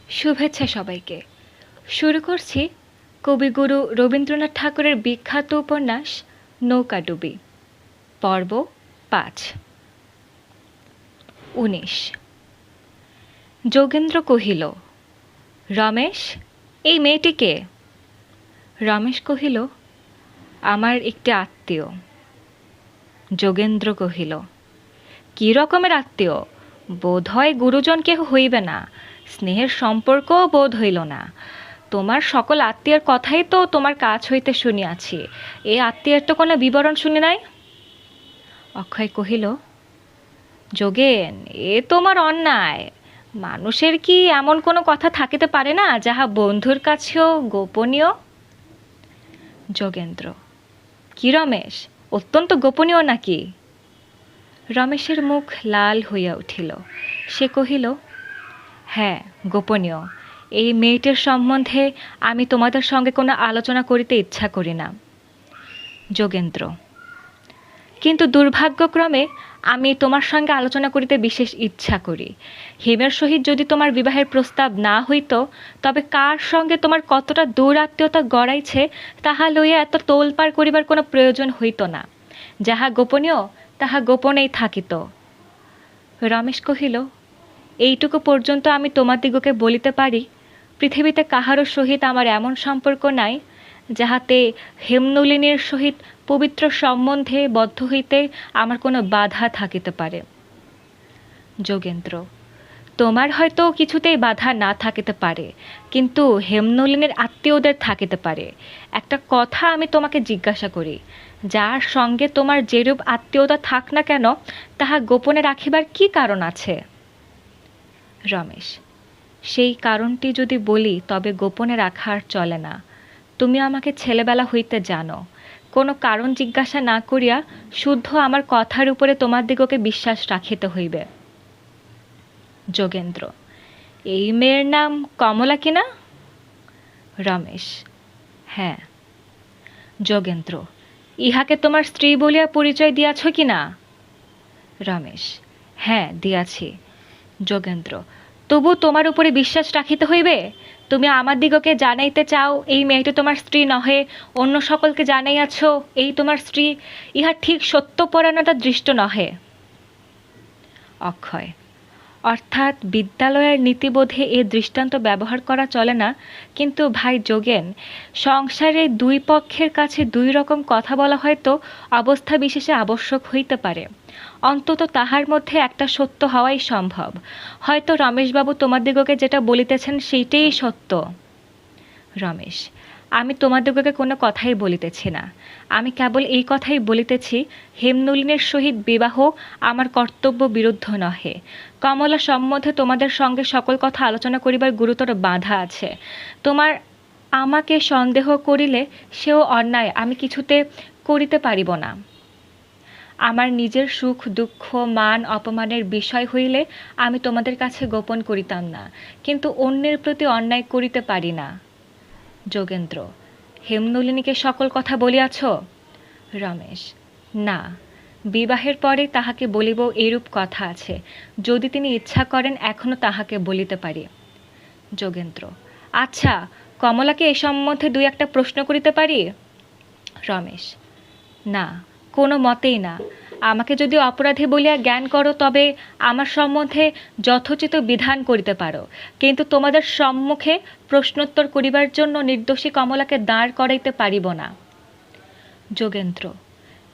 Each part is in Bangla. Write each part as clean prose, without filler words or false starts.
শুভেচ্ছা সবাইকে। শুরু করছি কবিগুরু রবীন্দ্রনাথ ঠাকুরের বিখ্যাত উপন্যাস নৌকাডুবি, পর্ব ৫। ১৯। যোগেন্দ্র কহিল, রমেশ, এই মেয়েটিকে? রমেশ কহিল, আমার একটি আত্মীয়। যোগেন্দ্র কহিল, কি রকমের আত্মীয়? বোধ হয় গুরুজন কেহ হইবে না, স্নেহের সম্পর্কও বোধ হইল না। তোমার সকল আত্মীয়ের কথাই তো তোমার কাছ হইতে শুনিয়াছি, এ আত্মীয়ের তো কোনো বিবরণ শুনি নাই। অক্ষয় কহিল, যোগেন, এ তোমার অন্যায়। মানুষের কি এমন কোনো কথা থাকিতে পারে না যাহা বন্ধুর কাছেও গোপনীয়? যোগেন্দ্র, কি রমেশ, অত্যন্ত গোপনীয় নাকি? রমেশের মুখ লাল হইয়া উঠিল। সে কহিল, হ্যাঁ, গোপনীয়। এই মেয়েটির সম্বন্ধে আমি তোমাদের সঙ্গে কোনো আলোচনা করিতে ইচ্ছা করি না। যোগেন্দ্র, কিন্তু দুর্ভাগ্যক্রমে আমি তোমার সঙ্গে আলোচনা করিতে বিশেষ ইচ্ছা করি। হেমের সহিত যদি তোমার বিবাহের প্রস্তাব না হইত, তবে কার সঙ্গে তোমার কতটা দূর আত্মীয়তা গড়াইছে তাহা লইয়া এত তোলপাড় করিবার কোনো প্রয়োজন হইত না। যাহা গোপনীয় তাহা গোপনেই থাকিত। রমেশ কহিল, এইটুকু পর্যন্ত আমি তোমাদিগকে বলিতে পারি, পৃথিবীতে কাহারও সহিত আমার এমন সম্পর্ক নাই যাহাতে হেমনলিনীর সহিত পবিত্র সম্বন্ধে বদ্ধ হইতে আমার কোনো বাধা থাকিতে পারে। যোগেন্দ্র, তোমার হয়তো কিছুতেই বাধা না থাকিতে পারে, কিন্তু হেমনলিনীর আত্মীয়দের থাকিতে পারে। একটা কথা আমি তোমাকে জিজ্ঞাসা করি, যার সঙ্গে তোমার যেরূপ আত্মীয়তা থাক না কেন, তাহা গোপনে রাখিবার কি কারণ আছে? রমেশ, সেই কারণটি যদি বলি তবে গোপনে রাখা আর চলে না। তুমি আমাকে ছেলেবেলা হইতে জানো। কোনো কারণ জিজ্ঞাসা না করিয়া শুদ্ধ আমার কথার উপরে তোমার দিগকে বিশ্বাস রাখিতে হইবে। যোগেন্দ্র, এই মেয়ের নাম কমলা কিনা? রমেশ, হ্যাঁ। যোগেন্দ্র, ইহাকে তোমার স্ত্রী বলিয়া পরিচয় দিয়াছ কিনা? রমেশ, হ্যাঁ, দিয়াছি। যোগেন্দ্র, তবু তোমার উপরে বিশ্বাস রাখিতে হইবে? তুমি আমার দিগকে জানাইতে চাও এই মেয়েটি তোমার স্ত্রী নহে, অন্য সকলকে জানাইয়াছ এই তোমার স্ত্রী, ইহা ঠিক সত্যপরায়ণতা দৃষ্ট নহে। অক্ষয়, অর্থাৎ বিদ্যালয়ের নীতিবোধে এ দৃষ্টান্ত ব্যবহার করা চলে না, কিন্তু ভাই যোগেন, সংসারে দুই পক্ষের কাছে দুই রকম কথা বলা হয়তো অবস্থা বিশেষে আবশ্যক হইতে পারে। অন্তত তাহার মধ্যে একটা সত্য হওয়াই সম্ভব। হয়তো রমেশবাবু তোমাদিগকে যেটা বলিতেছেন সেইটাই সত্য। রমেশ, আমি তোমাদিগকে কোনো কথাই বলিতেছি না। আমি কেবল এই কথাই বলিতেছি, হেমনলিনীর সহিত বিবাহ আমার কর্তব্য বিরুদ্ধ নহে। কমলা সম্বন্ধে তোমাদের সঙ্গে সকল কথা আলোচনা করিবার গুরুতর বাধা আছে। তোমার আমাকে সন্দেহ করিলে সেও অন্যায় আমি কিছুতে করিতে পারিব না। আমার নিজের সুখ দুঃখ মান অপমানের বিষয় হইলে আমি তোমাদের কাছে গোপন করিতাম না, কিন্তু অন্যের প্রতি অন্যায় করিতে পারি না। যোগেন্দ্র, হেমনলিনীকে সকল কথা বলিয়াছ? রমেশ, না, বিবাহের পরে তাহাকে বলিব এরূপ কথা আছে। যদি তিনি ইচ্ছা করেন এখনো তাহাকে বলিতে পারি। যোগেন্দ্র, আচ্ছা, কমলাকে এ সম্বন্ধে দুই একটা প্রশ্ন করিতে পারি? রমেশ, না, কোনো মতেই না। আমাকে যদি অপরাধী বলিয়া জ্ঞান করো তবে আমার সম্বন্ধে যথোচিত বিধান করিতে পারো, কিন্তু তোমাদের সম্মুখে প্রশ্নোত্তর করিবার জন্য নির্দোষী কমলাকে দাঁড় করাইতে পারিব না। যোগেন্দ্র,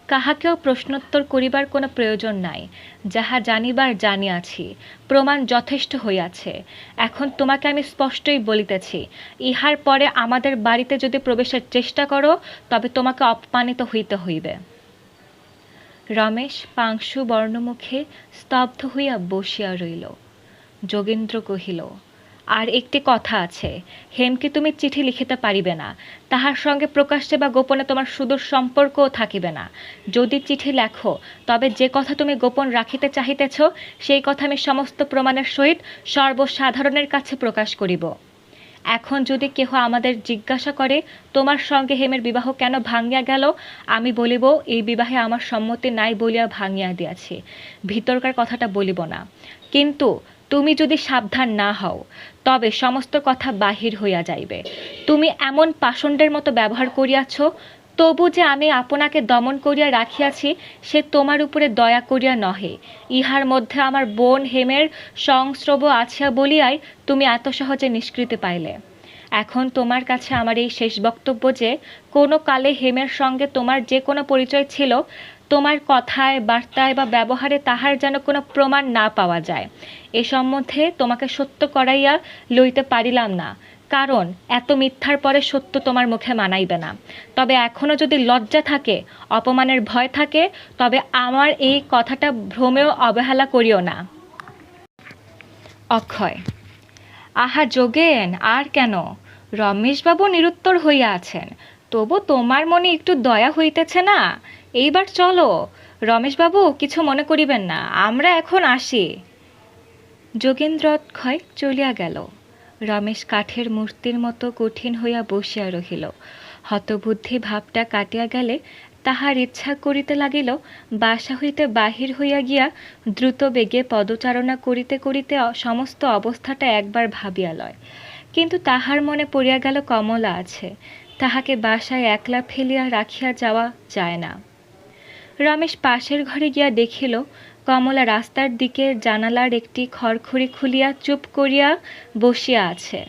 কাহাকেও প্রশ্নোত্তর করিবার কোনো প্রয়োজন নাই। যাহা জানিবার জানিয়াছি, প্রমাণ যথেষ্ট হইয়াছে। এখন তোমাকে আমি স্পষ্টই বলিতেছি, ইহার পরে আমাদের বাড়িতে যদি প্রবেশের চেষ্টা করো তবে তোমাকে অপমানিত হইতে হইবে। রমেশ পাংশু বর্ণমুখে স্তব্ধ হইয়া বসিয়া রইল। যোগেন্দ্র কহিল, আর একটি কথা আছে, হেমকে তুমি চিঠি লিখিতে পারিবে না। তাহার সঙ্গে প্রকাশ্যে বা গোপনে তোমার সুদূর সম্পর্কও থাকিবে না। যদি চিঠি লেখো তবে যে কথা তুমি গোপন রাখিতে চাহিতেছ সেই কথা আমি সমস্ত প্রমাণের সহিত সর্বসাধারণের কাছে প্রকাশ করিব। এখন যদি কেহ আমাদের জিজ্ঞাসা করে তোমার সঙ্গে হেমের বিবাহ কেন ভাঙিয়া গেল, আমি বলিব এই বিবাহে আমার সম্মতি নাই বলিয়া ভাঙিয়া দিয়াছি, ভিতরকার কথাটা বলিব না। কিন্তু তুমি যদি সাবধান না হও তবে সমস্ত কথা বাহির হইয়া যাইবে। তুমি এমন পাষণ্ডের মতো ব্যবহার করিয়াছ, তবু যে আমি আপনাকে দমন করিয়া রাখিয়াছি সে তোমার উপরে দয়া করিয়া নহে, ইহার মধ্যে আমার বোন হেমের সংস্রব আছিয়া বলিয়াই তুমি এত সহজে নিষ্কৃতি পাইলে। এখন তোমার কাছে আমার এই শেষ বক্তব্য যে কোনো কালে হেমের সঙ্গে তোমার যে কোনো পরিচয় ছিল, তোমার কথায় বার্তায় বা ব্যবহারে তাহার যেন কোনো প্রমাণ না পাওয়া যায়। এ সম্বন্ধে তোমাকে সত্য করাইয়া লইতে পারিলাম না, কারণ এত মিথ্যার পরে সত্য তোমার মুখে মানাইবে না। তবে এখনও যদি লজ্জা থাকে, অপমানের ভয় থাকে, তবে আমার এই কথাটা ভ্রমেও অবহেলা করিও না। অক্ষয়: আহা যোগেন, আর কেন? রমেশবাবু নিরুত্তর হইয়া আছেন, তবু তোমার মনে একটু দয়া হইতেছে না? এইবার চলো। রমেশবাবু কিছু মনে করিবেন না, আমরা এখন আসি। যোগেন্দ্র অক্ষয় চলিয়া গেল। রমেশ কাঠের মূর্তির মতো কঠিন হইয়া বসিয়া রহিল। হতবুদ্ধি ভাবটা কাটিয়া গেলে তাহার ইচ্ছা করিতে লাগিল বাসা হইতে বাহির হইয়া গিয়া দ্রুত বেগে পদচারণা করিতে করিতে সমস্ত অবস্থাটা একবার ভাবিয়া লয়। কিন্তু তাহার মনে পড়িয়া গেল কমলা আছে, তাহাকে বাসায় একলা ফেলিয়া রাখিয়া যাওয়া যায় না। রমেশ পাশের ঘরে গিয়া দেখিল কমলা রাস্তার দিকের জানালার একটি খড়খড়ি খুলিয়া চুপ করিয়া বসিয়া আছে।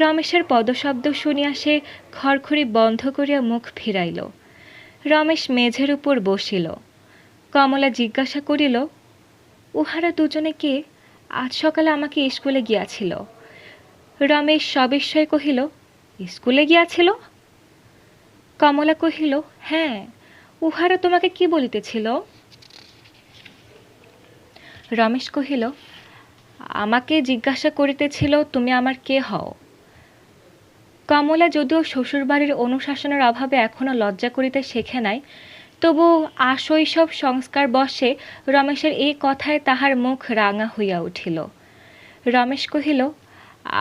রমেশের পদশব্দ শুনিয়া সে খড়খড়ি বন্ধ করিয়া মুখ ফিরাইল। রমেশ মেঝের উপর বসিল। কমলা জিজ্ঞাসা করিল, উহারা দুজনে কে? আজ সকালে আমাকে স্কুলে গিয়াছিল। রমেশ সবিস্ময়ে কহিল, স্কুলে গিয়াছিল? কমলা কহিল, হ্যাঁ। উহারা তোমাকে কি বলিতেছিল? রমেশ কহিল, আমাকে জিজ্ঞাসা করিতেছিল তুমি আমার কে হও। কমলা যদিও শ্বশুরবাড়ির অনুশাসনের অভাবে এখনো লজ্জা করিতে শেখে নাই, তবু আশৈশব সংস্কার বশে রমেশের এই কথায় তাহার মুখ রাঙা হইয়া উঠিল। রমেশ কহিল,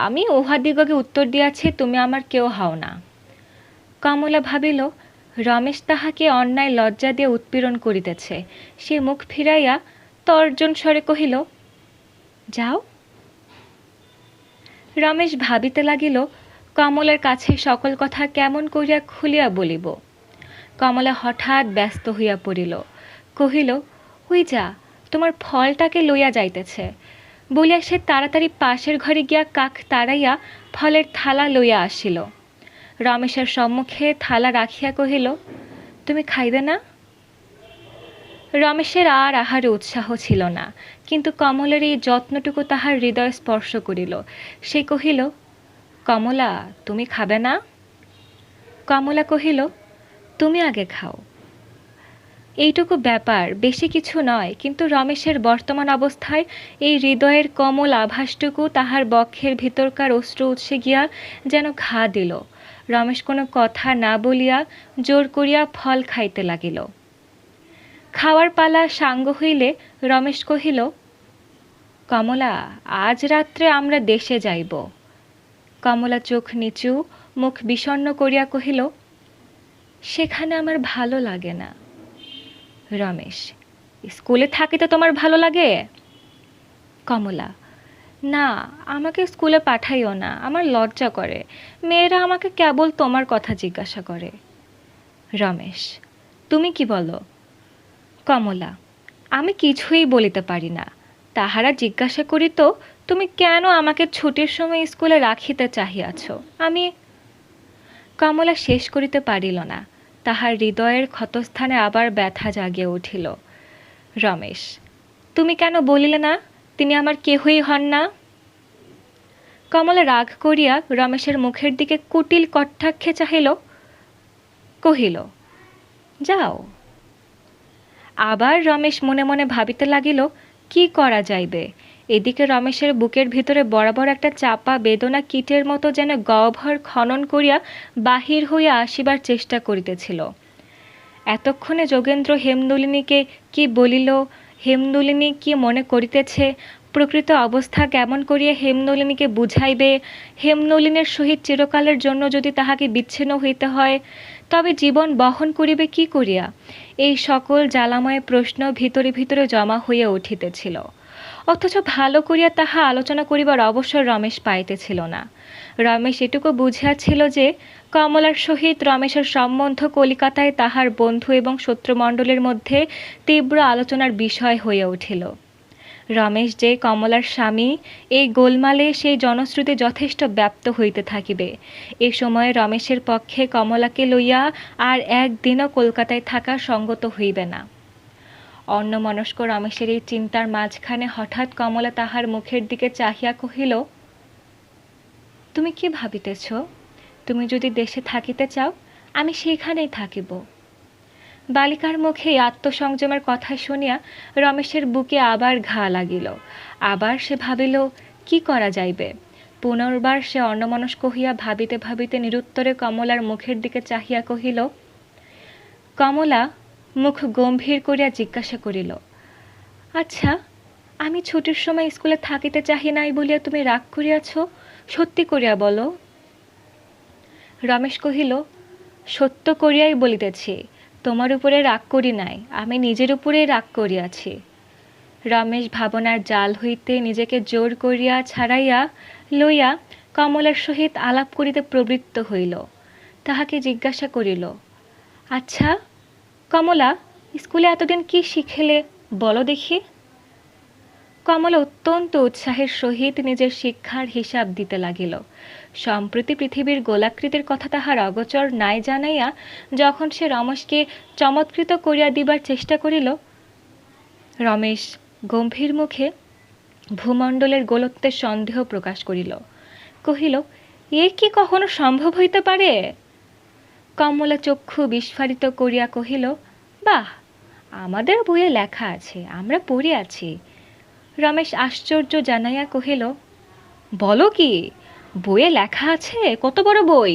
আমি উহাদিগকে উত্তর দিয়াছি তুমি আমার কেউ হও না। কমলা ভাবিল রমেশ তাহাকে অন্যায় লজ্জা দিয়ে উৎপীড়ন করিতেছে। সে মুখ ফিরাইয়া তর্জন স্বরে কহিল, যাও। রমেশ ভাবিতে লাগিল কমলার কাছে সকল কথা কেমন করিয়া খুলিয়া বলিব। কমলা হঠাৎ ব্যস্ত হইয়া পড়িল, কহিল, ওই যা, তোমার ফলটাকে লইয়া যাইতেছে। বলিয়া সে তাড়াতাড়ি পাশের ঘরে গিয়া কাক তাড়াইয়া ফলের থালা লইয়া আসিল। রমেশের সম্মুখে থালা রাখিয়া কহিল, তুমি খাইবে না? রমেশের আর আহারে উৎসাহ ছিল না, কিন্তু কমলের এই যত্নটুকু তাহার হৃদয় স্পর্শ করিল। সে কহিল, কমলা, তুমি খাবে না? কমলা কহিল, তুমি আগে খাও। এইটুকু ব্যাপার, বেশি কিছু নয়, কিন্তু রমেশের বর্তমান অবস্থায় এই হৃদয়ের কোমল আভাসটুকু তাহার বক্ষের ভিতরকার অশ্রু উৎসে গিয়া যেন ঘা দিল। রমেশ কোনো কথা না বলিয়া জোর করিয়া ফল খাইতে লাগিল। খাওয়ার পালা সাঙ্গ হইলে রমেশ কহিল, কমলা, আজ রাত্রে আমরা দেশে যাইব। কমলা চোখ নিচু, মুখ বিষণ্ণ করিয়া কহিল, সেখানে আমার ভালো লাগে না। রমেশ, স্কুলে থাকিতে তোমার ভালো লাগে? কমলা, না, আমাকে স্কুলে পাঠাইও না, আমার লজ্জা করে। মেয়েরা আমাকে কেবল তোমার কথা জিজ্ঞাসা করে। রমেশ, তুমি কি বলো? কমলা, আমি কিছুই বলিতে পারি না। তাহারা জিজ্ঞাসা করিত, তুমি কেন আমাকে ছুটির সময় স্কুলে রাখিতে চাহিয়াছ? আমি। কমলা শেষ করিতে পারিল না। তাহার হৃদয়ের ক্ষতস্থানে আবার ব্যথা জাগিয়া উঠিল। রমেশ, তুমি কেন বলিলে না তিনি আমার কেহই হন না? কমলা রাগ করিয়া রমেশের মুখের দিকে কুটিল কটাক্ষে চাহিল, কহিল, যাও। আবার রমেশ মনে মনে ভাবিতে লাগিল, কি করা যাইবে। এদিকে রমেশের বুকের ভিতরে বরাবর একটা চাপা বেদনা কীটের মতো যেন গহ্বর খনন করিয়া বাহির হইয়া আসিবার চেষ্টা করিতেছিল। এতক্ষণে যোগেন্দ্র হেমনলিনীকে কি বলিল, হেমনলিনী কি মনে করিতেছে, প্রকৃত অবস্থা কেমন করিয়া হেমনলিনীকে বুঝাইবে, হেমনলিনীর সহিত চিরকালের জন্য যদি তাহাকে বিচ্ছিন্ন হইতে হয়, তবে জীবন বহন করিবে কি করিয়া, এই সকল জ্বালাময় প্রশ্ন ভিতরে ভিতরে জমা হইয়া উঠিতেছিল। অথচ ভালো করিয়া তাহা আলোচনা করিবার অবসর রমেশ পাইতেছিল না। রমেশ এটুকু বুঝিয়াছিল যে কমলার সহিত রমেশের সম্বন্ধ কলিকাতায় তাহার বন্ধু এবং শত্রুমণ্ডলের মধ্যে তীব্র আলোচনার বিষয় হইয়া উঠিল। রমেশ যে কমলার স্বামী, এই গোলমালে সেই জনশ্রুতি যথেষ্ট ব্যাপ্ত হইতে থাকিবে। এ সময়ে রমেশের পক্ষে কমলাকে লইয়া আর একদিনও কলকাতায় থাকা সঙ্গত হইবে না। অন্যমনস্ক রমেশের এই চিন্তার মাঝখানে হঠাৎ কমলা তাহার মুখের দিকে চাহিয়া কহিল, তুমি কি ভাবিতেছ? তুমি যদি দেশে থাকিতে চাও, আমি সেইখানেই থাকিব। বালিকার মুখে এই আত্মসংযমের কথা শুনিয়া রমেশের বুকে আবার ঘা লাগিল। আবার সে ভাবিল, কি করা যাইবে। পুনর্বার সে অন্যমনস্ক হইয়া ভাবিতে ভাবিতে নিরুত্তরে কমলার মুখের দিকে চাহিয়া কহিল। কমলা মুখ গম্ভীর করিয়া জিজ্ঞাসা করিল, আচ্ছা, আমি ছুটির সময় স্কুলে থাকিতে চাহি নাই বলিয়া তুমি রাগ করিয়াছ? সত্যি করিয়া বলো। রমেশ কহিল, সত্য করিয়াই বলিতেছি, তোমার উপরে রাগ করি নাই, আমি নিজের উপরেই রাগ করিয়াছি। রমেশ ভাবনার জাল হইতে নিজেকে জোর করিয়া ছাড়াইয়া লইয়া কমলার সহিত আলাপ করিতে প্রবৃত্ত হইল। তাহাকে জিজ্ঞাসা করিল, আচ্ছা কমলা, স্কুলে এতদিন কি শিখেলে বলো দেখি। কমলা অত্যন্ত উৎসাহের সহিত নিজের শিক্ষার হিসাব দিতে লাগিল। সম্প্রতি পৃথিবীর গোলাকৃতির কথা তাহার অগোচর নাই জানাইয়া যখন সে রমেশকে চমৎকৃত করিয়া দিবার চেষ্টা করিল, রমেশ গম্ভীর মুখে ভূমণ্ডলের গোলত্বের সন্দেহ প্রকাশ করিল। কহিল, এ কি কখনো সম্ভব হইতে পারে? কমলা চক্ষু বিস্ফারিত করিয়া কহিল, বাহ, আমাদের বইয়ে লেখা আছে, আমরা পড়িয়াছি। রমেশ আশ্চর্য জানাইয়া কহিল, বলো কি, বইয়ে লেখা আছে? কত বড় বই?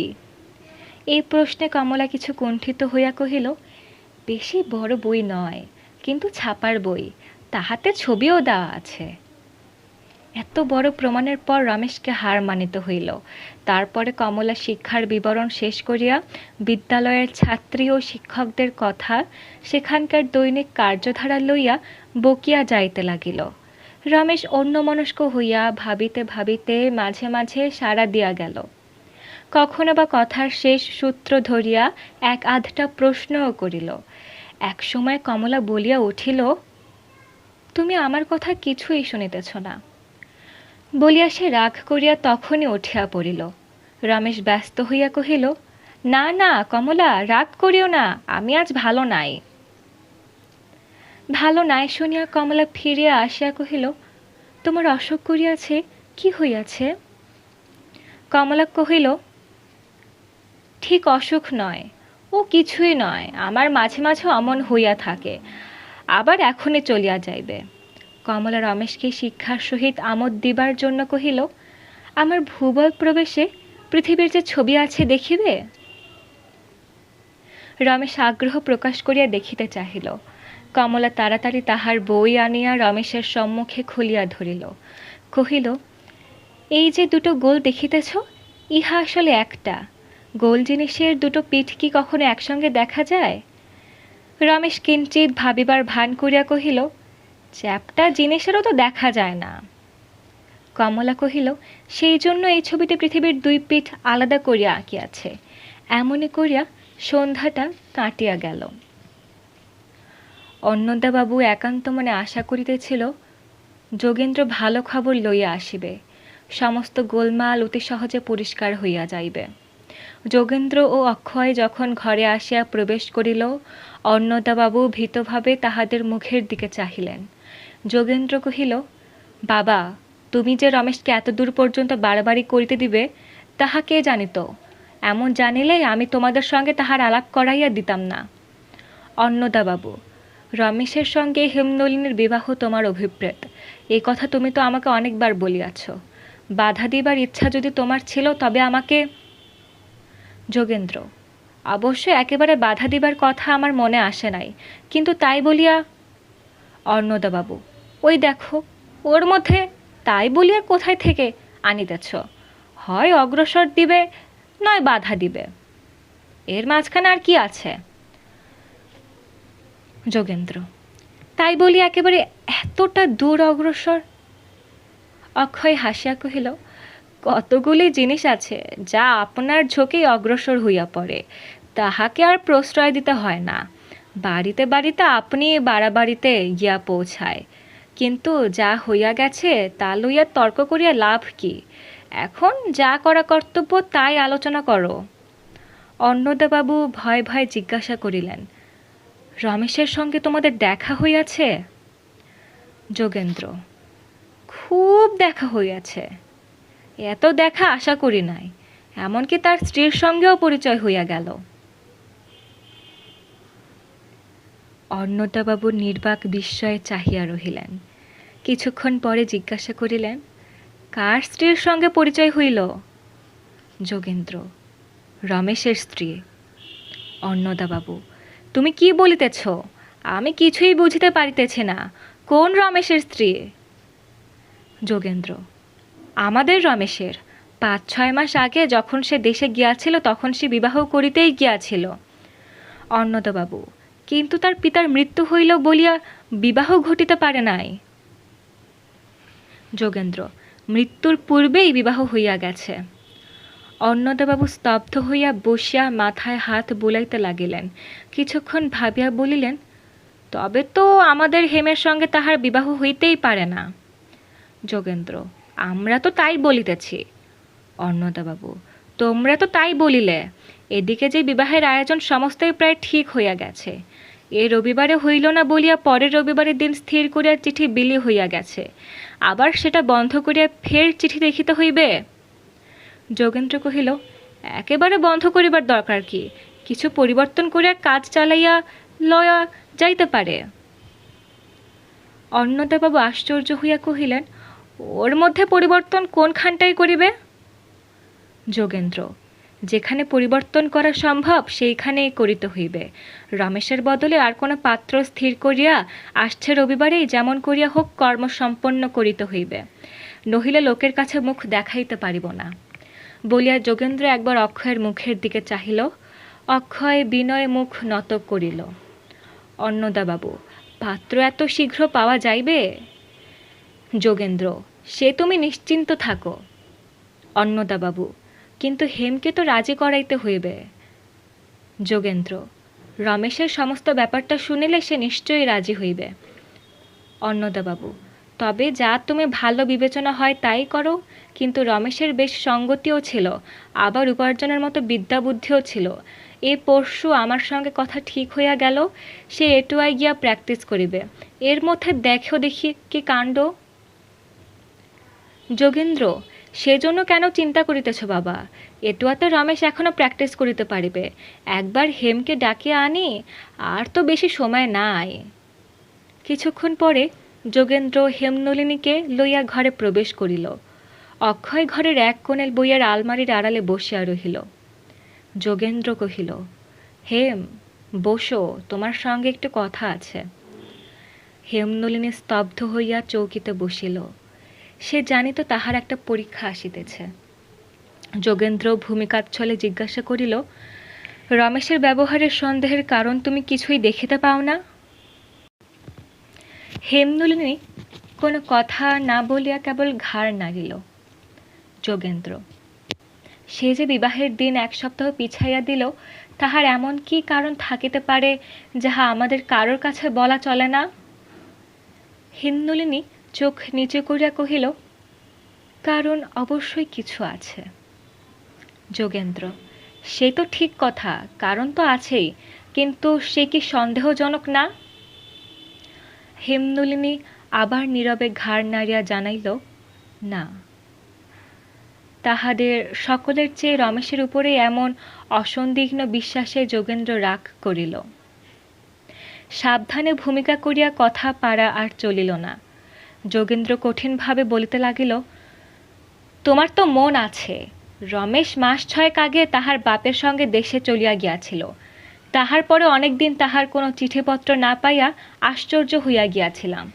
এই প্রশ্নে কমলা কিছু কুণ্ঠিত হইয়া কহিল, বেশি বড় বই নয়, কিন্তু ছাপার বই, তাহাতে ছবিও দেওয়া আছে। এত বড় প্রমাণের পর রমেশকে হার মানিতে হইল। তারপরে কমলা শিক্ষার বিবরণ শেষ করিয়া বিদ্যালয়ের ছাত্রী ও শিক্ষকদের কথা, সেখানকার দৈনিক কার্যধারা লইয়া বকিয়া যাইতে লাগিল। রমেশ অন্যমনস্ক হইয়া ভাবিতে ভাবিতে মাঝে মাঝে সাড়া দিয়া গেল। কখনো বা কথার শেষ সূত্র ধরিয়া এক আধটা প্রশ্নও করিল। এক সময় কমলা বলিয়া উঠিল, তুমি আমার কথা কিছুই শুনিতেছ না। বলিয়া সে রাগ করিয়া তখনই উঠিয়া পড়িল। রমেশ ব্যস্ত হইয়া কহিল, না না কমলা, রাগ করিও না, আমি আজ ভালো নাই। ভালো নাই শুনিয়া কমলা ফিরিয়া আসিয়া কহিল, তোমার অসুখ করিয়াছে, কি হইয়াছে? কমলা কহিল, ঠিক অসুখ নয়, ও কিছুই নয়, আমার মাঝে মাঝে অমন হইয়া থাকে, আবার এখনই চলিয়া যাইবে। কমলা রমেশকে শিক্ষার সহিত আমোদ দিবার জন্য কহিল, আমার ভূগোল প্রবেশে পৃথিবীর যে ছবি আছে দেখিবে? রমেশ আগ্রহ প্রকাশ করিয়া দেখিতে চাহিল। কমলা তাড়াতাড়ি তাহার বই আনিয়া রমেশের সম্মুখে খুলিয়া ধরিল। কহিল, এই যে দুটো গোল দেখিতেছ, ইহা আসলে একটা। গোল জিনিসের দুটো পিঠ কি কখনো একসঙ্গে দেখা যায়? রমেশ কিঞ্চিৎ ভাবিবার ভান করিয়া কহিল, চ্যাপ্টা জিনিসেরও তো দেখা যায় না। কমলা কহিল, সেই জন্য এই ছবিতে পৃথিবীর দুই পিঠ আলাদা করিয়া আঁকিয়াছে। এমনি করিয়া সন্ধ্যাটা কাটিয়া গেল। অন্নদাবাবু একান্ত মনে আশা করিতেছিল যোগেন্দ্র ভালো খবর লইয়া আসিবে, সমস্ত গোলমাল অতি সহজে পরিষ্কার হইয়া যাইবে। যোগেন্দ্র ও অক্ষয় যখন ঘরে আসিয়া প্রবেশ করিল, অন্নদাবাবু ভীতভাবে তাহাদের মুখের দিকে চাহিলেন। যোগেন্দ্র কহিল, বাবা, তুমি যে রমেশকে এত দূর পর্যন্ত বাড়াবাড়ি করিতে দিবে, তাহা কে জানিত? এমন জানিলে আমি তোমাদের সঙ্গে তাহার আলাপ করাইয়া দিতাম না। অন্নদাবাবু, রমেশের সঙ্গে হেমনলিনীর বিবাহ তোমার অভিপ্রেত, এই কথা তুমি তো আমাকে অনেকবার বলিয়াছ। বাধা দিবার ইচ্ছা যদি তোমার ছিল তবে আমাকে। যোগেন্দ্র, অবশ্য একেবারে বাধা দিবার কথা আমার মনে আসে নাই, কিন্তু তাই বলিয়া। অন্নদাবাবু, ওই দেখো, ওর মধ্যে তাই বলিয়া কোথায় থেকে আনিতেছ? হয় অগ্রসর দিবে, নয় বাধা দিবে, এর মাঝখানে আর কি আছে? যোগেন্দ্র, তাই বলি একেবারে এতটা দূর অগ্রসর অক্ষয় হাসিয়া কহিল, কতগুলি জিনিস আছে যা আপনার ঝোঁকেই অগ্রসর হইয়া পড়ে, তাহাকে আর প্রশ্রয় দিতে হয় না। বাড়িতে বাড়িতে আপনি বাড়াবাড়িতে গিয়া পৌঁছায়, কিন্তু যা হইয়া গেছে তা লইয়া তর্ক করিয়া লাভ কি? এখন যা করা কর্তব্য তাই আলোচনা করো। অন্নদাবাবু ভয় ভয়ে জিজ্ঞাসা করিলেন, রমেশের সঙ্গে তোমাদের দেখা হইয়াছে? যোগেন্দ্র, খুব দেখা হইয়াছে। এত দেখা আশা করি নাই, এমনকি তার স্ত্রীর সঙ্গেও পরিচয় হইয়া গেল। অন্নদাবাবু নির্বাক বিস্ময়ে চাহিয়া রহিলেন। কিছুক্ষণ পরে জিজ্ঞাসা করিলেন, কার স্ত্রীর সঙ্গে পরিচয় হইল? যোগেন্দ্র, রমেশের স্ত্রী। অন্নদাবাবু, তুমি কি বলিতেছ? আমি কিছুই বুঝিতে পারিতেছি না। কোন রমেশের স্ত্রী? যোগেন্দ্র, আমাদের রমেশের। 5-6 মাস আগে যখন সে দেশে গিয়াছিল তখন সে বিবাহ করিতেই গিয়াছিল। অন্নদাবাবু, কিন্তু তার পিতার মৃত্যু হইল বলিয়া বিবাহ ঘটিতে পারে নাই। যোগেন্দ্র, মৃত্যুর পূর্বেই বিবাহ হইয়া গেছে। অন্নদাবাবু স্তব্ধ হইয়া বসিয়া মাথায় হাত বুলাইতে লাগিলেন। কিছুক্ষণ ভাবিয়া বলিলেন, তবে তো আমাদের হেমের সঙ্গে তাহার বিবাহ হইতেই পারে না। যোগেন্দ্র, আমরা তো তাই বলিতেছি। অন্নদাবাবু, তোমরা তো তাই বলিলে। এদিকে যে বিবাহের আয়োজন সমস্তই প্রায় ঠিক হইয়া গেছে। এ রবিবারে হইল না বলিয়া পরের রবিবারের দিন স্থির করিয়া চিঠি বিলি হইয়া গেছে। আবার সেটা বন্ধ করিয়া ফের চিঠি দেখিতে হইবে? যোগেন্দ্র কহিল, একেবারে বন্ধ করিবার দরকার কি? কিছু পরিবর্তন করিয়া কাজ চালাইয়া লয়া যাইতে পারে। অন্নদাবাবু আশ্চর্য হইয়া কহিলেন, ওর মধ্যে পরিবর্তন কোনখানটাই করিবে? যোগেন্দ্র, যেখানে পরিবর্তন করা সম্ভব সেইখানেই করিতে হইবে। রমেশের বদলে আর কোনো পাত্র স্থির করিয়া আসছে রবিবারেই যেমন করিয়া হোক কর্ম সম্পন্ন করিতে হইবে, নহিলে লোকের কাছে মুখ দেখাইতে পারিব না। বলিয়া যোগেন্দ্র একবার অক্ষয়ের মুখের দিকে চাহিল। অক্ষয় বিনয়ে মুখ নত করিল। অন্নদাবাবু, পাত্র এত শীঘ্র পাওয়া যাইবে? যোগেন্দ্র, সে তুমি নিশ্চিন্ত থাকো। অন্নদাবাবু, কিন্তু হেমকে তো রাজি করাইতে হইবে। যোগেন্দ্র, রমেশের সমস্ত ব্যাপারটা শুনিলে সে নিশ্চয়ই রাজি হইবে। অন্নদাবাবু, তবে যা তুমি ভালো বিবেচনা হয় তাই করো। কিন্তু রমেশের বেশ সঙ্গতিও ছিল, আবার উপার্জনের মতো বিদ্যা বুদ্ধিও ছিল। এই পরশু আমার সঙ্গে কথা ঠিক হইয়া গেল, সে এটুয়ায় গিয়া প্র্যাকটিস করিবে। এর মধ্যে দেখো দেখি কি কাণ্ড। যোগেন্দ্র, সেজন্য কেন চিন্তা করিতেছ বাবা? এটুয়াতে রমেশ এখনো প্র্যাকটিস করিতে পারিবে। একবার হেমকে ডাকিয়া আনি, আর তো বেশি সময় নাই। কিছুক্ষণ পরে যোগেন্দ্র হেমনলিনীকে লইয়া ঘরে প্রবেশ করিল। অক্ষয় ঘরের এক কোণে বইয়ের আলমারির আড়ালে বসিয়া রহিল। যোগেন্দ্র কহিল, হেম, বসো, তোমার সঙ্গে একটু কথা আছে। হেমনলিনী স্তব্ধ হইয়া চৌকিতে বসিল। সে জানিত তাহার একটা পরীক্ষা আসিতেছে। যোগেন্দ্র ভূমিকাচ্ছলে জিজ্ঞাসা করিল, রমেশের ব্যবহারের সন্দেহের কারণ তুমি কিছুই দেখিতে পাও না? হেমনলিনী কোনো কথা না বলিয়া কেবল ঘাড় নাড়িল। যোগেন্দ্র, সে যে বিবাহের দিন 1 সপ্তাহ পিছাইয়া দিল, তাহার এমন কি কারণ থাকিতে পারে যাহা আমাদের কারোর কাছে বলা চলে না? হেমনলিনী চোখ নিচু করিয়া কহিল, কারণ অবশ্যই কিছু আছে। যোগেন্দ্র, সে তো ঠিক কথা, কারণ তো আছেই, কিন্তু সে কি সন্দেহজনক না? হেমনলিনী আবার নীরবে ঘাড় নাড়িয়া জানাইল, না। তাহাদের সকলের চেয়ে রমেশের উপরে এমন অসন্দিগ্ন বিশ্বাসে যোগেন্দ্র রাগ করিল। সাবধানে ভূমিকা করিয়া কথা পারা আর চলিল না। যোগেন্দ্র কঠিনভাবে বলিতে লাগিল, তোমার তো মন আছে। রমেশ মাস 6 আগে তাহার বাপের সঙ্গে দেশে চলিয়া গিয়াছিল। তাহার পরে অনেক দিন তাহার কোনো চিঠিপত্র না পাইয়া আশ্চর্য হইয়া গিয়াছিলাম।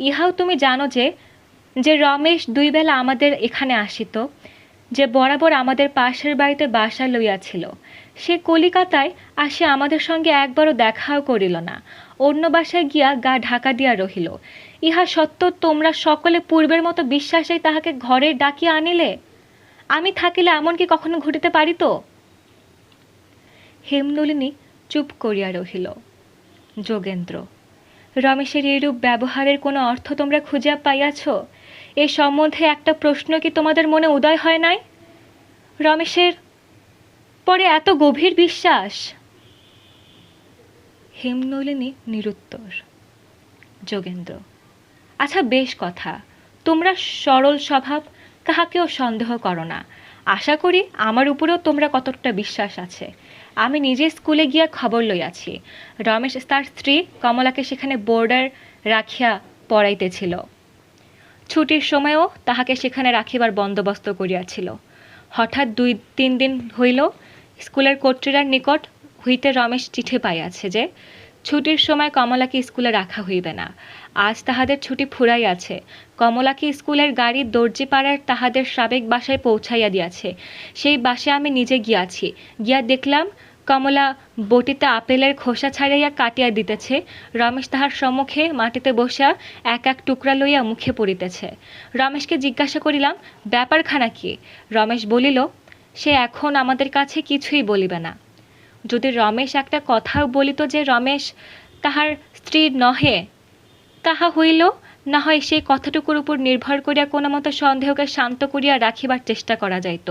ইহাও তুমি জানো যে রমেশ 2 বেলা আমাদের এখানে আসিত, যে বরাবর আমাদের পাশের বাড়িতে বাসা লইয়াছিল। সে কলিকাতায় আসে আমাদের সঙ্গে একবারও দেখাও করিল না। অন্য বাসায় গিয়া গা ঢাকা দিয়া রহিল। ইহা সত্য তোমরা সকলে পূর্বের মতো বিশ্বাসেই তাহাকে ঘরে ডাকিয়া আনিলে? আমি থাকিলে এমন কি কখনো ঘটিতে পারিত? হেমনলিনী চুপ করিয়া রহিল। যোগেন্দ্র, রমেশের এইরূপ ব্যবহারের কোনো অর্থ তোমরা খুঁজিয়া পাইয়াছ? এ সম্বন্ধে একটা প্রশ্ন কি তোমাদের মনে উদয় হয় নাই? রমেশের পরে এত গভীর বিশ্বাস? হেমনলিনী নিরুত্তর। যোগেন্দ্র, আচ্ছা বেশ কথা, তোমরা সরল স্বভাব, কাহাকেও সন্দেহ করো না। আশা করি আমার উপরেও তোমরা কতটা বিশ্বাস আছে। আমি নিজে স্কুলে গিয়া খবর লইয়াছি, রমেশ তার স্ত্রী কমলাকে সেখানে বোর্ডার রাখিয়া পড়াইতেছিল। ছুটির সময়ও তাহাকে সেখানে রাখিবার বন্দোবস্ত করিয়াছিল। হঠাৎ 2-3 দিন হইল স্কুলের কর্ত্রীরার নিকট হইতে রমেশ চিঠি পাইয়াছে যে ছুটির সময় কমলাকে স্কুলে রাখা হইবে না। আজ তাহাদের ছুটি ফুরাইয়াছে। কমলাকে স্কুলের গাড়ি দর্জিপাড়ার তাহাদের সাবেক বাসায় পৌঁছাইয়া দিয়াছে। সেই বাসায় আমি নিজে গিয়াছি। গিয়া দেখলাম কমলা বটিতে আপেলের খোসা ছাড়াইয়া কাটিয়া দিতেছে। রমেশ তাহার সম্মুখে মাটিতে বসিয়া এক এক টুকরা লইয়া মুখে পড়িতেছে। রমেশকে জিজ্ঞাসা করিলাম, ব্যাপারখানা কি? রমেশ বলিল, সে এখন আমাদের কাছে কিছুই বলিবে না। যদি রমেশ একটা কথাও বলিত যে রমেশ তাহার স্ত্রী নহে, তাহা হইল না হয় সেই কথাটুকুর উপর নির্ভর করিয়া কোনো মতো সন্দেহকে শান্ত করিয়া রাখিবার চেষ্টা করা যাইত।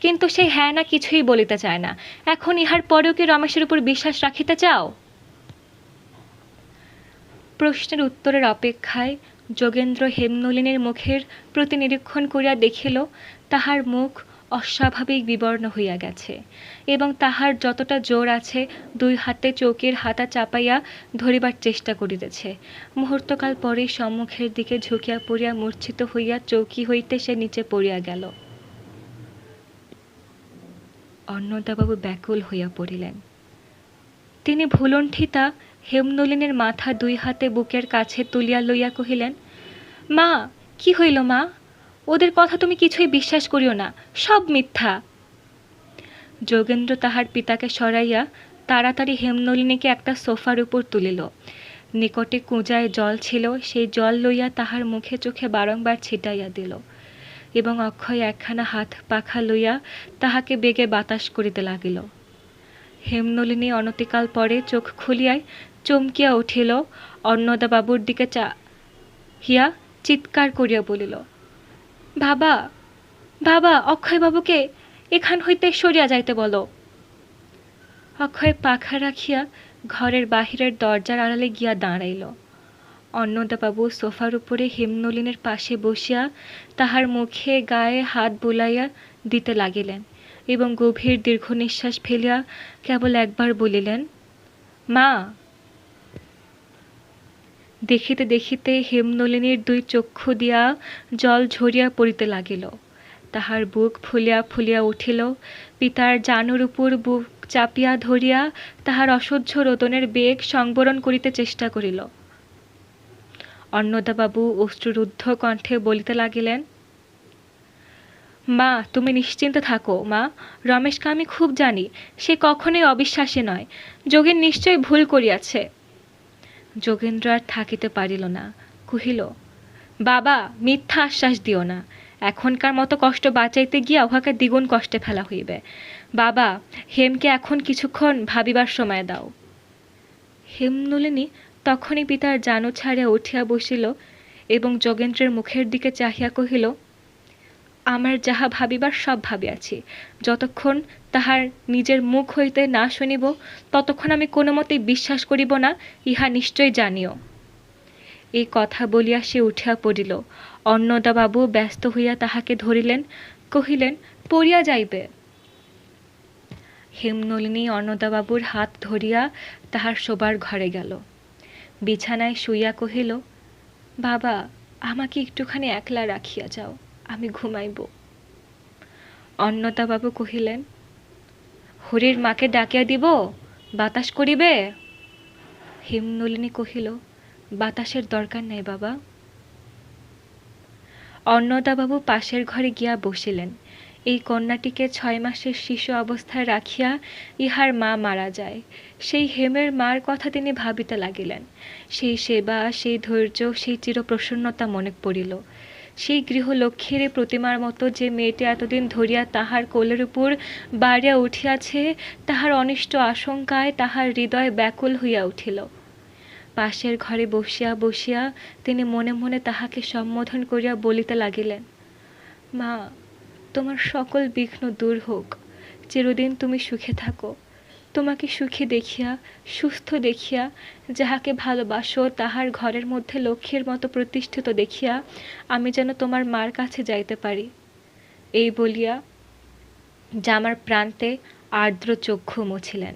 কিন্তু সেই হ্যাঁ না কিছুই বলিতে চায় না। এখন ইহার পরেও কি রমেশের উপর বিশ্বাস রাখিতে চাও? প্রশ্নের উত্তরের অপেক্ষায় যোগেন্দ্র হেমনলিনীর মুখের প্রতি নিরীক্ষণ করিয়া দেখিল তাহার মুখ অস্বাভাবিক বিবর্ণ হইয়া গেছে এবং তাহার যতটা জোর আছে 2 হাতে চৌকির হাতা চাপাইয়া ধরিবার চেষ্টা করিতেছে। মুহূর্তকাল পরেই সম্মুখের দিকে ঝুঁকিয়া পড়িয়া মূর্ছিত হইয়া চৌকি হইতে সে নিচে পড়িয়া গেল। অন্নদাবাবু ব্যাকুল হইয়া পড়িলেন। তিনি ভুলণ্ঠিতা হেমনলিনীর মাথা 2 হাতে বুকের কাছে তুলিয়া লইয়া কহিলেন, মা, কি হইল মা? ওদের কথা তুমি কিছুই বিশ্বাস করিও না, সব মিথ্যা। যোগেন্দ্র তাহার পিতাকে সরাইয়া তাড়াতাড়ি হেমনলিনীকে একটা সোফার উপর তুলিল। নিকটে কুঁজায় জল ছিল, সেই জল লইয়া তাহার মুখে চোখে বারংবার ছিটাইয়া দিল এবং অক্ষয় একখানা হাত পাখা লইয়া তাহাকে বেগে বাতাস করিতে লাগিল। হেমনলিনী অনতিকাল পরে চোখ খুলিয়াই চমকিয়া উঠিল। অন্নদাবাবুর দিকে চাহিয়া চিৎকার করিয়া বলিল, বাবা, বাবা, অক্ষয়বাবুকে এখান হইতে সরিয়া যাইতে বলো। অক্ষয় পাখা রাখিয়া ঘরের বাহিরের দরজার আড়ালে গিয়া দাঁড়াইল। অন্নদাবাবু সোফার উপরে হেমনলিনীর পাশে বসিয়া তাহার মুখে গায়ে হাত বুলাইয়া দিতে লাগিলেন এবং গভীর দীর্ঘ নিঃশ্বাস ফেলিয়া কেবল একবার বলিলেন, মা। দেখিতে দেখিতে হেমনলিনীর 2 চক্ষু দিয়া জল ঝরিয়া পড়িতে লাগিল। তাহার বুক ফুলিয়া ফুলিয়া উঠিল। পিতার জানুর উপর বুক চাপিয়া ধরিয়া তাহার অসহ্য রোদনের বেগ সংবরণ করিতে চেষ্টা করিল। অন্নদাবাবু অশ্রুরুদ্ধ কণ্ঠে বলিতে লাগিলেন, মা, তুমি নিশ্চিন্তে থাকো মা। রমেশকে আমি খুব জানি, সে কখনোই অবিশ্বাসী নয়। যোগেন নিশ্চয় ভুল করিয়াছে। যোগেন্দ্র আর থাকিতে পারিল না, কহিল, বাবা, মিথ্যা আশ্বাস দিও না। এখনকার মতো কষ্ট বাঁচাইতে গিয়া উহাকে দ্বিগুণ কষ্টে ফেলা হইবে। বাবা, হেমকে এখন কিছুক্ষণ ভাবিবার সময় দাও। হেমনলিনী তখনই পিতার জানু ছাড়িয়া উঠিয়া বসিল এবং যোগেন্দ্রের মুখের দিকে চাহিয়া কহিল, আমার যাহা ভাবিবার সব ভাবিয়াছি। যতক্ষণ তাহার নিজের মুখ হইতে না শুনিব ততক্ষণ আমি কোনো মতেই বিশ্বাস করিব না, ইহা নিশ্চয় জানিও। এই কথা বলিয়া সে উঠিয়া পড়িল। অন্নদাবাবু ব্যস্ত হইয়া তাহাকে ধরিলেন, কহিলেন, পড়িয়া যাইবে। হেমনলিনী অন্নদাবাবুর হাত ধরিয়া তাহার শোবার ঘরে গেল। বিছানায় শুইয়া কহিল, বাবা, আমাকে একটুখানি একলা রাখিয়া যাও, আমি ঘুমাইব। অন্নদাবাবু কহিলেন, হরির মাকে ডাকিয়া দিব, বাতাস করিবে? হেমনলিনী কহিল, বাতাসের দরকার নাই বাবা। অন্নদাবাবু পাশের ঘরে গিয়া বসিলেন এই কন্যাটিকে 6 মাসের শিশু অবস্থায় রাখিয়া ইহার মা মারা যায়। সেই হেমের মার কথা তিনি ভাবিতে লাগিলেন। সেই সেবা, সেই ধৈর্য, সেই চিরপ্রসন্নতা মনে পড়িল। সেই গৃহলক্ষ্মীর প্রতিমার মতো যে মেয়েটি এতদিন ধরিয়া তাহার কোলের উপর বাড়িয়া উঠিয়াছে, তাহার অনিষ্ট আশঙ্কায় তাহার হৃদয় ব্যাকুল হইয়া উঠিল। পাশের ঘরে বসিয়া বসিয়া তিনি মনে মনে তাহাকে সম্বোধন করিয়া বলিতে লাগিলেন, মা, তোমার সকল বিঘ্ন দূর হোক, চিরদিন তুমি সুখে থাকো। তোমাকে সুখী দেখিয়া, সুস্থ দেখিয়া, যাহাকে ভালোবাসো তাহার ঘরের মধ্যে লক্ষ্মীর মতো প্রতিষ্ঠিত দেখিয়া আমি যেন তোমার মার কাছে যাইতে পারি। এই বলিয়া জামার প্রান্তে আর্দ্র চক্ষু মুছিলেন।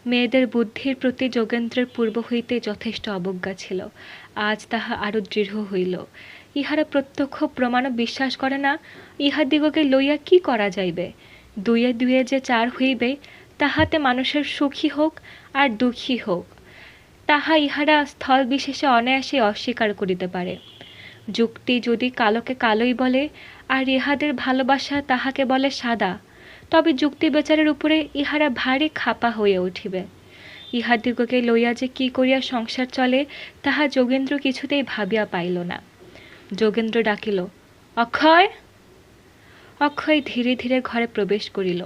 মেয়েদের বুদ্ধির প্রতি যোগেন্দ্রের পূর্ব হইতে যথেষ্ট অবজ্ঞা ছিল, আজ তাহা আরও দৃঢ় হইল। ইহারা প্রত্যক্ষ প্রমাণও বিশ্বাস করে না, ইহাদিগকে লইয়া কি করা যাইবে? দুয়ে দুয়ে যে 4 হইবে, তাহাতে মানুষের সুখী হোক আর দুঃখী হোক, তাহা ইহারা স্থল বিশেষে অনায়াসে অস্বীকার করিতে পারে। যুক্তি যদি কালোকে কালোই বলে, আর ইহাদের ভালোবাসা তাহাকে বলে সাদা, তবে যুক্তি বিচারের উপরে ইহারা ভারী খাপা হইয়া উঠিবে। ইহাদিগকে লইয়া যে কি করিয়া সংসার চলে, তাহা যোগেন্দ্র কিছুতেই ভাবিয়া পাইল না। যোগেন্দ্র ডাকিল, অক্ষয়। অক্ষয় ধীরে ধীরে ঘরে প্রবেশ করিল।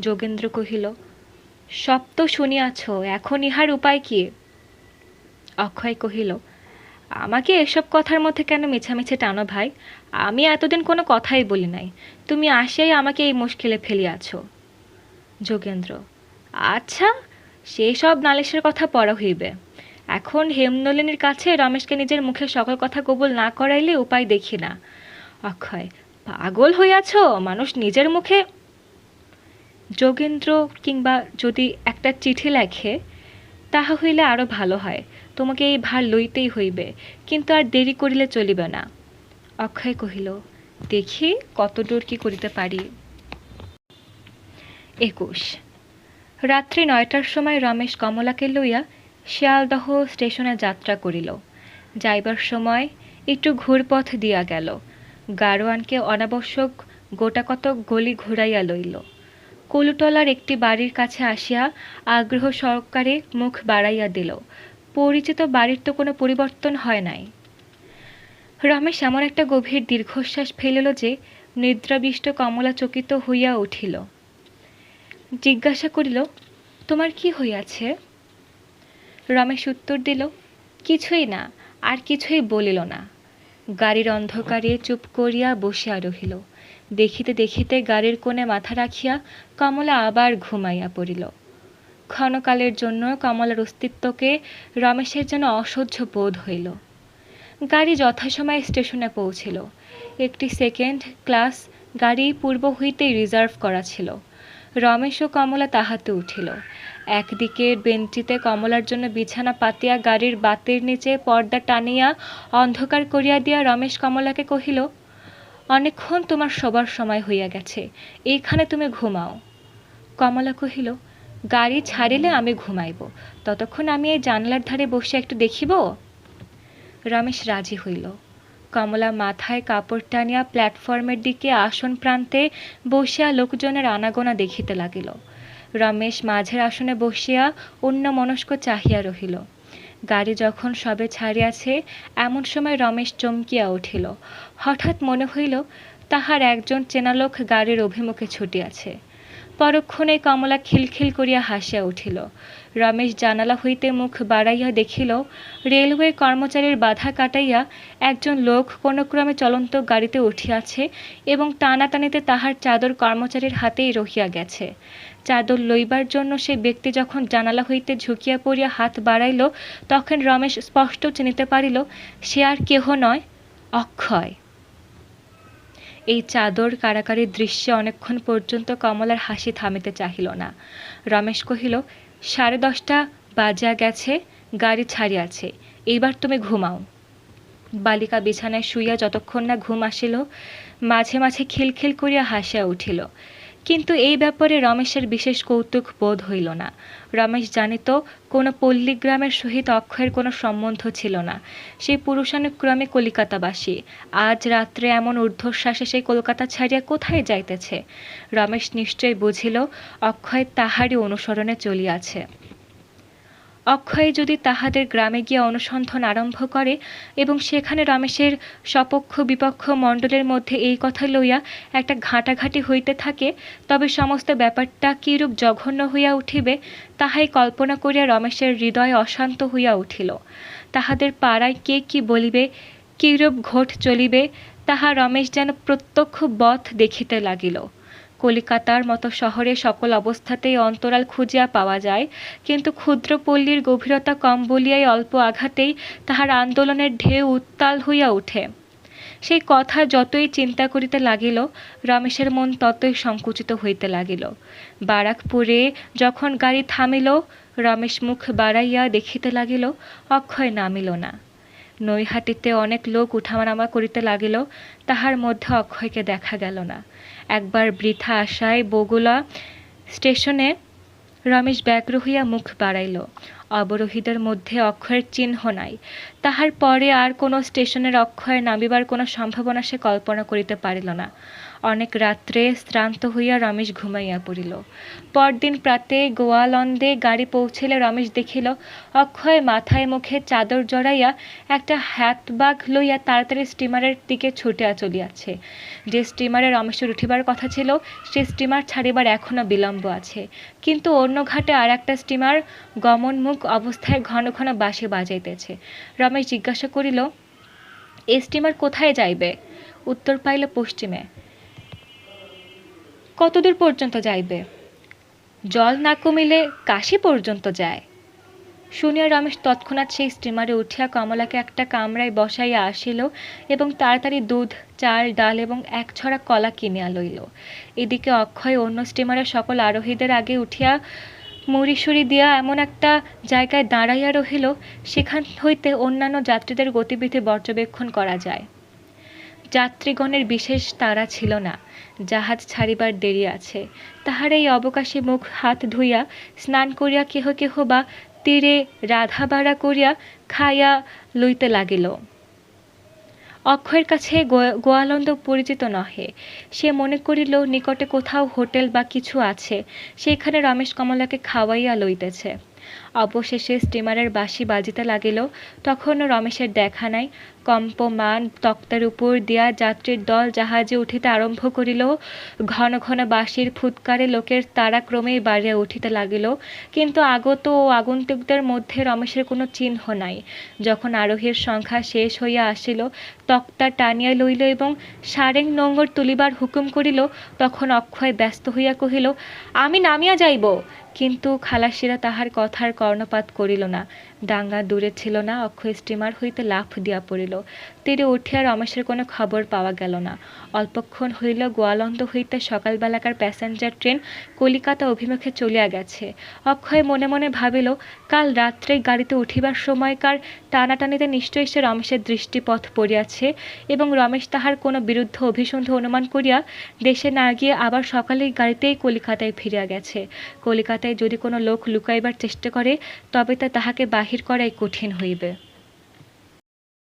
যোগেন্দ্র কহিল, সব তো শুনিয়াছ, এখন ইহার উপায় কি? অক্ষয় কহিল, আমাকে এসব কথার মধ্যে কেন মিছামিছি টানো ভাই? আমি এতদিন কোনো কথাই বলি নাই, তুমি আসিয়াই আমাকে এই মুশকিলে ফেলিয়াছ। যোগেন্দ্র, আচ্ছা, সেই সব নালিশের কথা পরে হইবে। এখন হেমনলিনীর কাছে রমেশকে নিজের মুখে সকল কথা কবুল না করাইলে উপায় দেখি না। অক্ষয়, পাগল হইয়াছ? মানুষ নিজের মুখে। যোগেন্দ্র, কিংবা যদি একটা চিঠি লেখে তাহা হইলে আরো ভালো হয়। তোমাকে এই ভার লইতেই হইবে, কিন্তু আর দেরি করিলে চলিবে না। অক্ষয় কহিল, দেখি কতদূর কি করিতে পারি। 21। রাত্রি 9টার সময় রমেশ কমলাকে লইয়া শিয়ালদহ স্টেশনে যাত্রা করিল। যাইবার সময় একটু ঘুরপথ দিয়া গেল। গাড়োয়ানকে অনাবশ্যক গোটাকতক গলি ঘুরাইয়া লইল। কলুটলার একটি বাড়ির কাছে আসিয়া আগ্রহ সহকারে মুখ বাড়াইয়া দিল। পরিচিত বাড়ির তো কোনো পরিবর্তন হয় নাই। রমেশ এমন একটা গভীর দীর্ঘশ্বাস ফেলিল যে নিদ্রাবিষ্ট কমলা চকিত হইয়া উঠিল। জিজ্ঞাসা করিল, তোমার কি হইয়াছে? রমেশ উত্তর দিল, কিছুই না, আর কিছুই বলিল না। গাড়ির অন্ধকারে চুপ করিয়া বসিয়া রহিল। দেখিতে দেখিতে গাড়ির কোণে মাথা রাখিয়া কমলা আবার ঘুমাইয়া পড়িল। ক্ষণকালের জন্য কমলার অস্তিত্বকে রমেশের যেন অসহ্য বোধ হইল। গাড়ি যথাসময়ে স্টেশনে পৌঁছিল। একটি সেকেন্ড ক্লাস গাড়ি পূর্ব হইতেই রিজার্ভ করা ছিল। রমেশ ও কমলা তাহাতে উঠিল। একদিকের বেঞ্চিতে কমলার জন্য বিছানা পাতিয়া গাড়ির বাতির নিচে পর্দা টানিয়া অন্ধকার করিয়া দিয়া রমেশ কমলাকে কহিল, অনেকক্ষণ তোমার শোবার সময় হইয়া গেছে, এইখানে তুমি ঘুমাও। কমলা কহিল, গাড়ি ছাড়িলে আমি ঘুমাইব, ততক্ষণ আমি এই জানলার ধারে বসে একটু দেখিব। রমেশ রাজি হইল। কমলা মাথায় কাপড় টানিয়া প্ল্যাটফর্মের দিকে আসন প্রান্তে বসিয়া লোকজনের আনাগোনা দেখিতে লাগিল। রমেশ মাঝের আসনে বসিয়া অন্যমনস্ক চাহিয়া রহিল। গাড়ি যখন সবে ছাড়িয়াছে, এমন সময় রমেশ চমকিয়া উঠিল। হঠাৎ মনে হইল তাহার একজন চেনা লোক গাড়ির অভিমুখে ছুটিয়াছে। পরক্ষণে কমলা খিলখিল করিয়া হাসিয়া উঠিল। রমেশ জানালা হইতে মুখ বাড়াইয়া দেখিল, রেলওয়ে কর্মচারীর বাধা কাটাইয়া একজন লোক কোনক্রমে চলন্ত গাড়িতে উঠিয়াছে এবং টানাটানিতে তাহার চাদর কর্মচারীর হাতেই রহিয়া গেছে। চাদর লইবার জন্য সে ব্যক্তি যখন জানালা হইতে ঝুঁকিয়া পড়িয়া হাত বাড়াইল, তখন রমেশ স্পষ্ট চিনিতে পারিল সে আর কেহ নয়, অক্ষয়। এই চাদর কারাকারির দৃশ্যে অনেকক্ষণ পর্যন্ত কমলার হাসি থামিতে চাহিল না। রমেশ কহিল, 10:30 বাজিয়া গেছে, গাড়ি ছাড়িয়াছে, এইবার তুমি ঘুমাও। বালিকা বিছানায় শুইয়া যতক্ষণ না ঘুম আসিল, মাঝে মাঝে খিলখিল করিয়া হাসিয়া উঠিল। কিন্তু এই ব্যাপারে রমেশের বিশেষ কৌতুক বোধ হইল না। রমেশ জানিত কোনো পল্লীগ্রামের সহিত অক্ষয়ের কোনো সম্বন্ধ ছিল না। সে পুরুষানুক্রমে কলিকাতাবাসী। আজ রাত্রে এমন ঊর্ধ্বশ্বাসে সে কলকাতা ছাড়িয়া কোথায় যাইতেছে? রমেশ নিশ্চয় বুঝিল অক্ষয় তাহারই অনুসরণে চলিয়াছে। অক্ষয় যদি তাহাদের গ্রামে গিয়া অনুসন্ধান আরম্ভ করে এবং সেখানে রমেশের সপক্ষ বিপক্ষ মণ্ডলের মধ্যে এই কথা লইয়া একটা ঘাঁটাঘাঁটি হইতে থাকে, তবে সমস্ত ব্যাপারটা কিরূপ জঘন্য হইয়া উঠিবে তাহাই কল্পনা করিয়া রমেশের হৃদয় অশান্ত হইয়া উঠিল। তাহাদের পাড়ায় কে কি বলিবে, কিরূপ ঘোট চলিবে, তাহা রমেশ যেন প্রত্যক্ষ বৎ দেখিতে লাগিল। কলিকাতার মতো শহরে সকল অবস্থাতেই অন্তরাল খুঁজিয়া পাওয়া যায়, কিন্তু ক্ষুদ্র পল্লীর গভীরতা কম বলিয়াই অল্প আঘাতেই তাহার আন্দোলনের ঢেউ উত্তাল হইয়া উঠে। সেই কথা যতই চিন্তা করিতে লাগিল, রমেশের মন ততই সংকুচিত হইতে লাগিল। বারাকপুরে যখন গাড়ি থামিল, রমেশ মুখ বাড়াইয়া দেখিতে লাগিল অক্ষয় নামিল না। নৈহাটিতে অনেক লোক উঠানামা করিতে লাগিল, তাহার মধ্যে অক্ষয়কে দেখা গেল না। একবার বৃথা আশায় বগুলা স্টেশনে রমেশ ব্যগ্র হইয়া মুখ বাড়াইল। অবরোহীদের মধ্যে অক্ষয়ের চিহ্ন নাই। তাহার পরে আর কোনো স্টেশনের অক্ষয় নামিবার কোনো সম্ভাবনা সে কল্পনা করিতে পারিল না। অনেক রাত্রে শ্রান্ত হইয়া রমেশ ঘুমাইয়া পড়িল। পরদিন প্রাতে গোয়ালন্দে গাড়ি পৌঁছিলে রমেশ দেখিল অক্ষয় মাথায় মুখে চাদর জড়াইয়া একটা হাতবাগ লইয়া তাড়াতাড়ি স্টিমারের দিকে ছুটিয়া চলিয়াছে। যে স্টিমারে রমেশের উঠিবার কথা ছিল, সে স্টিমার ছাড়িবার এখনো বিলম্ব আছে। কিন্তু অন্য ঘাটে আর একটা স্টিমার গমনমুখ অবস্থায় ঘন ঘন বাঁশি বাজাইতেছে। রমেশ জিজ্ঞাসা করিল, এ স্টিমার কোথায় যাইবে? উত্তর পাইল, পশ্চিমে। কতদূর পর্যন্ত যাইবে? জল না কমিলে কাশী পর্যন্ত যায়। শুনিয়া রমেশ তৎক্ষণাৎ সেই স্টিমারে উঠিয়া কমলাকে একটা কামরায় বসাইয়া আসিল এবং তাড়াতাড়ি দুধ, চাল, ডাল এবং এক ছড়া কলা কিনিয়া লইল। এদিকে অক্ষয় অন্য স্টিমারের সকল আরোহীদের আগে উঠিয়া মুড়িসুড়ি দিয়া এমন একটা জায়গায় দাঁড়াইয়া রহিল, সেখান হইতে অন্যান্য যাত্রীদের গতিবিধি পর্যবেক্ষণ করা যায়। যাত্রীগণের বিশেষ তাড়া ছিল না। জাহাজ ছাড়িবার দেরি আছে। তাহার এই অবকাশে মুখ হাত ধুইয়া, স্নান করিয়া কেহ কেহ বা তীরে রাধাবাড়া করিয়া খাইয়া লইতে লাগিল। অক্ষয়ের কাছে গোয়ালন্দ পরিচিত নহে। সে মনে করিল নিকটে কোথাও হোটেল বা কিছু আছে, সেইখানে রমেশ কমলাকে খাওয়াইয়া লইতেছে। অবশেষে স্টিমারের বাঁশি বাজিতে লাগিল। তখনও রমেশের দেখা নাই। কম্পমান তক্তার উপর দিয়া যাত্রীর দল জাহাজে উঠিতে আরম্ভ করিল। ঘন ঘন বাঁশির ফুৎকারে লোকের তাড়া ক্রমেই বাড়িয়া উঠিতে লাগিল, কিন্তু আগত ও আগন্তুকদের মধ্যে রমেশের কোনো চিহ্ন নাই। যখন আরোহীর সংখ্যা শেষ হইয়া আসিল, তক্তা টানিয়া লইল এবং সারেং নোঙর তুলিবার হুকুম করিল, তখন অক্ষয় ব্যস্ত হইয়া কহিল, আমি নামিয়া যাইব। কিন্তু খালাসিরা তাহার কথার কর্ণপাত করিল না। ডাঙ্গা দূরে ছিল না। অক্ষয় স্টিমার হইতে লাফ দিয়া পড়িল। তীরে উঠিয়া রমেশের কোনো খবর পাওয়া গেল না। অল্পক্ষণ হইল গোয়ালন্দ হইতে সকালবেলাকার প্যাসেঞ্জার ট্রেন কলিকাতা অভিমুখে চলিয়া গেছে। অক্ষয় মনে মনে ভাবিল, কাল রাত্রে গাড়িতে উঠিবার সময়কার টানাটানিতে নিশ্চয়ই সে রমেশের দৃষ্টিপথ পড়িয়াছে এবং রমেশ তাহার কোনো বিরুদ্ধ অভিসন্ধি অনুমান করিয়া দেশে না গিয়ে আবার সকালেই গাড়িতেই কলিকাতায় ফিরিয়া গেছে। কলিকাতায় যদি কোনো লোক লুকাইবার চেষ্টা করে, তবে তা তাহাকে বাহির করাই কঠিন হইবে।